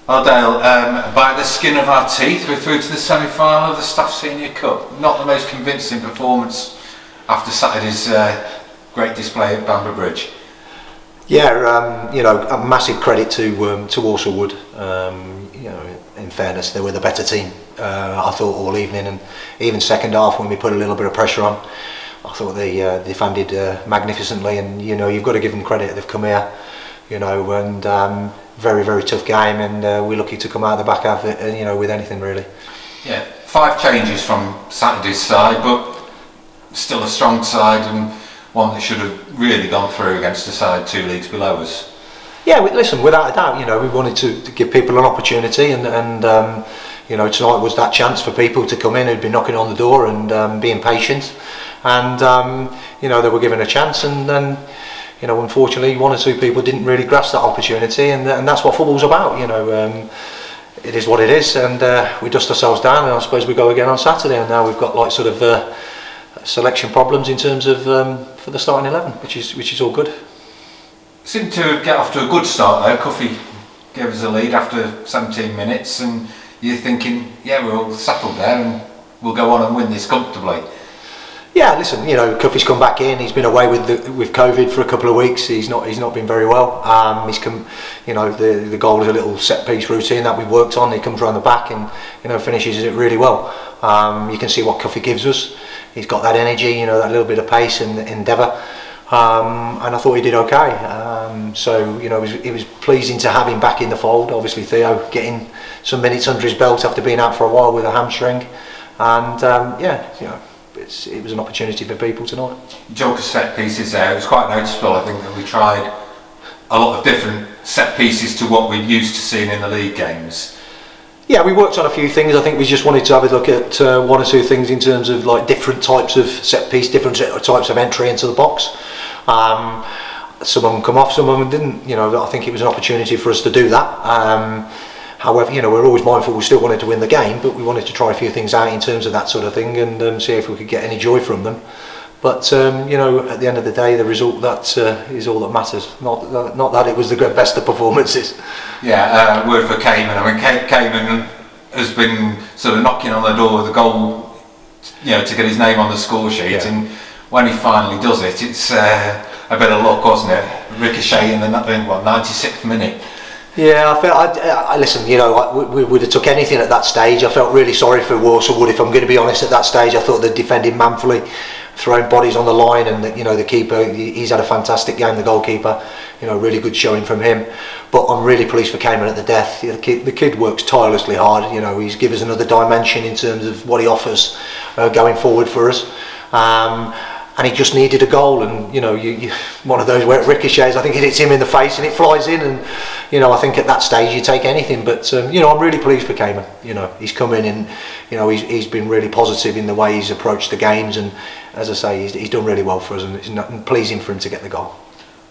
Well, Dale, by the skin of our teeth, we're through to the semi-final of the Staff Senior Cup. Not the most convincing performance after Saturday's great display at Bamber Bridge. Yeah, you know, a massive credit to Walsall Wood. You know, in fairness, they were the better team. I thought all evening, and even second half when we put a little bit of pressure on, I thought they defended magnificently. And you know, you've got to give them credit. They've come here, you know, and very, very tough game, and we're lucky to come out of the back of it, you know, with anything really. Yeah, 5 changes from Saturday's side, but still a strong side, and one that should have really gone through against a side 2 leagues below us. Yeah, listen, without a doubt, you know, we wanted to give people an opportunity, and you know, tonight was that chance for people to come in who'd been knocking on the door and being patient, and you know, they were given a chance, and then, you know, unfortunately 1 or 2 people didn't really grasp that opportunity, and that's what football's about, you know. It is what it is, and we dust ourselves down, and I suppose we go again on Saturday, and now we've got like sort of selection problems in terms of for the starting 11, which is all good. Seemed to get off to a good start though. Cuffy gave us a lead after 17 minutes, and you're thinking, yeah, we're all settled there and we'll go on and win this comfortably. Yeah, listen, you know, Cuffy's come back in. He's been away with COVID for a couple of weeks. He's not been very well. He's come, you know, the goal is a little set piece routine that we've worked on. He comes around the back and, you know, finishes it really well. You can see what Cuffy gives us. He's got that energy, you know, that little bit of pace and endeavour, and I thought he did okay. So, you know, it was pleasing to have him back in the fold. Obviously Theo getting some minutes under his belt after being out for a while with a hamstring, and yeah, you know, it was an opportunity for people tonight. Joker set pieces there, it was quite noticeable. I think that we tried a lot of different set pieces to what we're used to seeing in the league games. Yeah, we worked on a few things. I think we just wanted to have a look at 1 or 2 things in terms of like different types of set piece, different types of entry into the box. Some of them come off, some of them didn't. You know, I think it was an opportunity for us to do that. However, you know, we're always mindful we still wanted to win the game, but we wanted to try a few things out in terms of that sort of thing, and see if we could get any joy from them. But you know, at the end of the day, the result, that is all that matters. Not that it was the best of performances. Yeah, word for Cayman. I mean, Cayman has been sort of knocking on the door with a goal, you know, to get his name on the score sheet, yeah. And when he finally does it, it's a bit of luck, wasn't it? Ricochet in the 96th minute. Yeah, I felt. I listen. You know, we would have took anything at that stage. I felt really sorry for Walsall Wood, if I'm going to be honest. At that stage, I thought they defended manfully, throwing bodies on the line, and you know, the keeper, he's had a fantastic game. The goalkeeper, you know, really good showing from him. But I'm really pleased for Cayman at the death. The kid works tirelessly hard. You know, he's given us another dimension in terms of what he offers going forward for us. And he just needed a goal, and you know, one of those where it ricochets. I think it hits him in the face and it flies in, and you know, I think at that stage you take anything. But you know, I'm really pleased for Cayman. You know, he's come in and you know, he's been really positive in the way he's approached the games, and as I say, he's done really well for us, and it's pleasing for him to get the goal.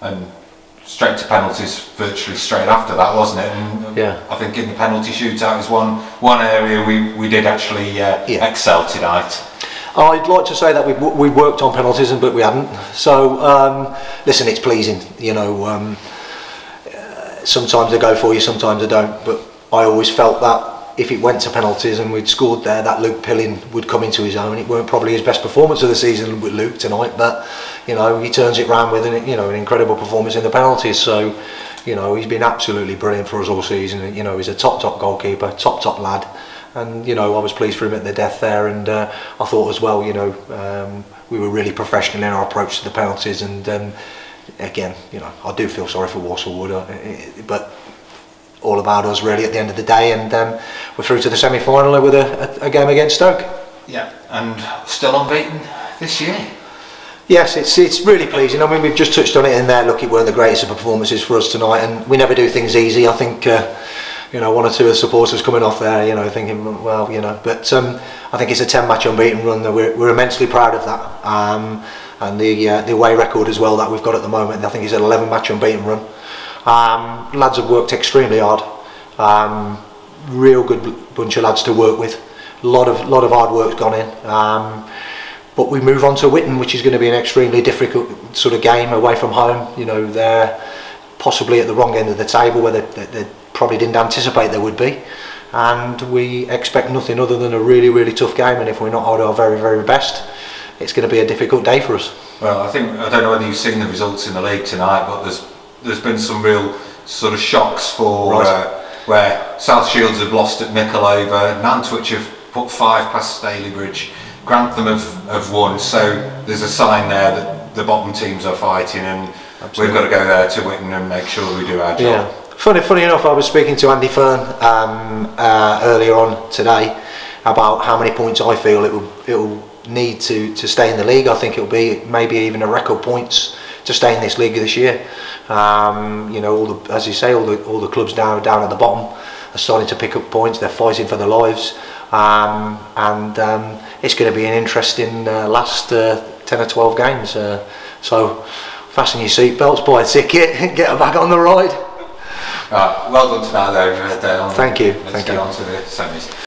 And straight to penalties virtually straight after that, wasn't it? And yeah, I think in the penalty shootout is one area we did actually excel tonight. I'd like to say that we worked on penalties, but we hadn't. So listen, it's pleasing. You know, sometimes they go for you, sometimes they don't. But I always felt that if it went to penalties and we'd scored there, that Luke Pilling would come into his own. It weren't probably his best performance of the season with Luke tonight, but you know, he turns it round with an incredible performance in the penalties. So you know, he's been absolutely brilliant for us all season. You know, he's a top goalkeeper, top lad. And you know, I was pleased for him at the death there, and I thought as well, you know, we were really professional in our approach to the penalties, and again, you know, I do feel sorry for Walsall Wood, but all about us really at the end of the day, and we're through to the semi-final with a game against Stoke. Yeah, and still unbeaten this year. Yes, it's really pleasing. I mean, we've just touched on it in there. Look, it weren't the greatest of performances for us tonight, and we never do things easy. I think. You know, 1 or 2 of the supporters coming off there, you know, thinking, well, you know, but I think it's a 10-match unbeaten run. We're immensely proud of that, and the away record as well that we've got at the moment. I think it's an 11-match unbeaten run. Lads have worked extremely hard. Real good bunch of lads to work with. A lot of hard work's gone in. But we move on to Whitton, which is going to be an extremely difficult sort of game away from home. You know, they're possibly at the wrong end of the table, where they're probably didn't anticipate there would be, and we expect nothing other than a really, really tough game, and if we're not at our very, very best, it's going to be a difficult day for us. Well, I don't know whether you've seen the results in the league tonight, but there's been some real sort of shocks for where South Shields have lost at Micklehove, Nantwich have put 5 past Stalybridge, Grantham have won, so there's a sign there that the bottom teams are fighting, and we've got to go there to Witten and make sure we do our job. Yeah. Funny enough, I was speaking to Andy Fern earlier on today about how many points I feel it will need to stay in the league. I think it'll be maybe even a record points to stay in this league this year. You know, as you say, all the clubs down at the bottom are starting to pick up points. They're fighting for their lives, and it's going to be an interesting last 10 or 12 games. So fasten your seatbelts, buy a ticket, and get back on the ride. Well done tonight, though. Thank you. Let's get on to the semis.